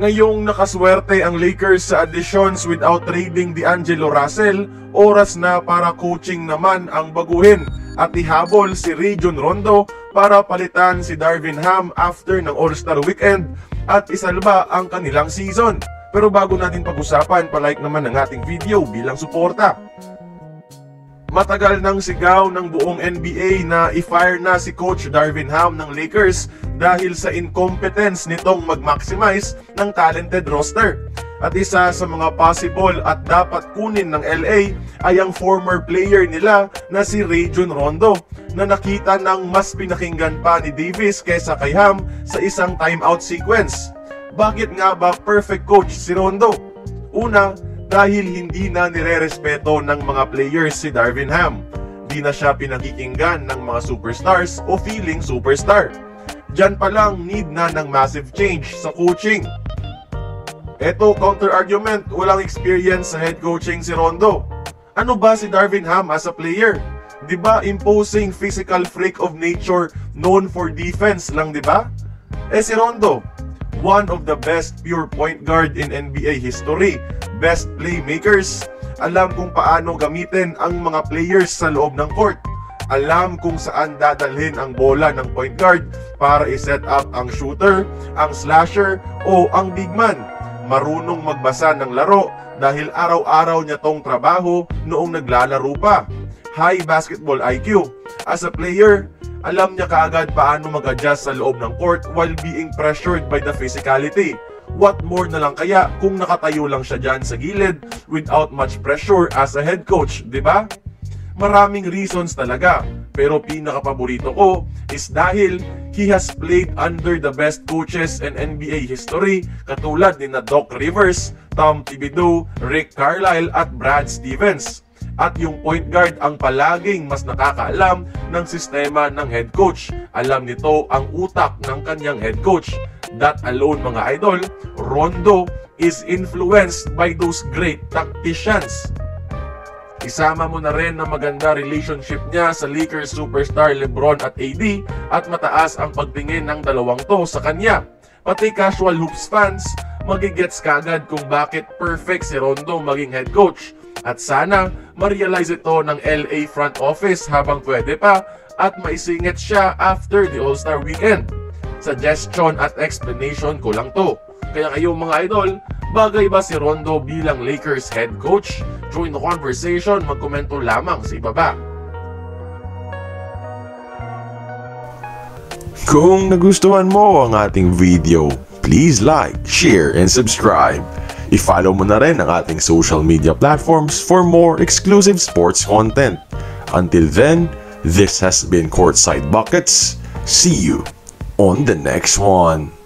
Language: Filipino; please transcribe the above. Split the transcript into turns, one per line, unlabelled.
Ngayong nakaswerte ang Lakers sa additions without trading D'Angelo Russell, oras na para coaching naman ang baguhin at ihabol si Rajon Rondo para palitan si Darvin Ham after ng All-Star Weekend at isalba ang kanilang season. Pero bago natin pag-usapan, palike naman ang ating video bilang suporta. Matagal nang sigaw ng buong NBA na i-fire na si Coach Darvin Ham ng Lakers dahil sa incompetence nitong mag-maximize ng talented roster. At isa sa mga possible at dapat kunin ng LA ay ang former player nila na si Rajon Rondo na nakita ng mas pinakinggan pa ni Davis kaysa kay Ham sa isang timeout sequence. Bakit nga ba perfect coach si Rondo? Una, dahil hindi na nire-respeto ng mga players si Darvin Ham. Di na siya pinakikinggan ng mga superstars o feeling superstar. Diyan pa lang need na ng massive change sa coaching. Eto, counter-argument, walang experience sa head coaching si Rondo. Ano ba si Darvin Ham as a player? Diba imposing physical freak of nature known for defense lang, diba? Si Rondo, one of the best pure point guard in NBA history, best playmakers, alam kung paano gamitin ang mga players sa loob ng court, alam kung saan dadalhin ang bola ng point guard para i-set up ang shooter, ang slasher o ang big man. Marunong magbasa ng laro dahil araw-araw niya tong trabaho noong naglalaro pa. High basketball IQ. As a player, alam niya kaagad paano mag-adjust sa loob ng court while being pressured by the physicality. What more na lang kaya kung nakatayo lang siya dyan sa gilid without much pressure as a head coach, di ba? Maraming reasons talaga, pero pinakapaborito ko is dahil he has played under the best coaches in NBA history katulad ni Doc Rivers, Tom Thibodeau, Rick Carlisle at Brad Stevens. At yung point guard ang palaging mas nakakaalam ng sistema ng head coach. Alam nito ang utak ng kanyang head coach. That alone mga idol, Rondo is influenced by those great tacticians. Isama mo na rin na maganda relationship niya sa Lakers superstar LeBron at AD at mataas ang pagtingin ng dalawang to sa kanya. Pati casual hoops fans, magigets kagad kung bakit perfect si Rondo maging head coach. At sana ma-realize ito ng LA front office habang pwede pa at maisingit siya after the All-Star Weekend. Suggestion at explanation ko lang to. Kaya kayong mga idol, bagay ba si Rondo bilang Lakers head coach? Join the conversation, magkomento lamang sa ibaba.
Kung nagustuhan mo ang ating video, please like, share, and subscribe. I-follow mo na rin ang ating social media platforms for more exclusive sports content. Until then, this has been Courtside Buckets. See you on the next one.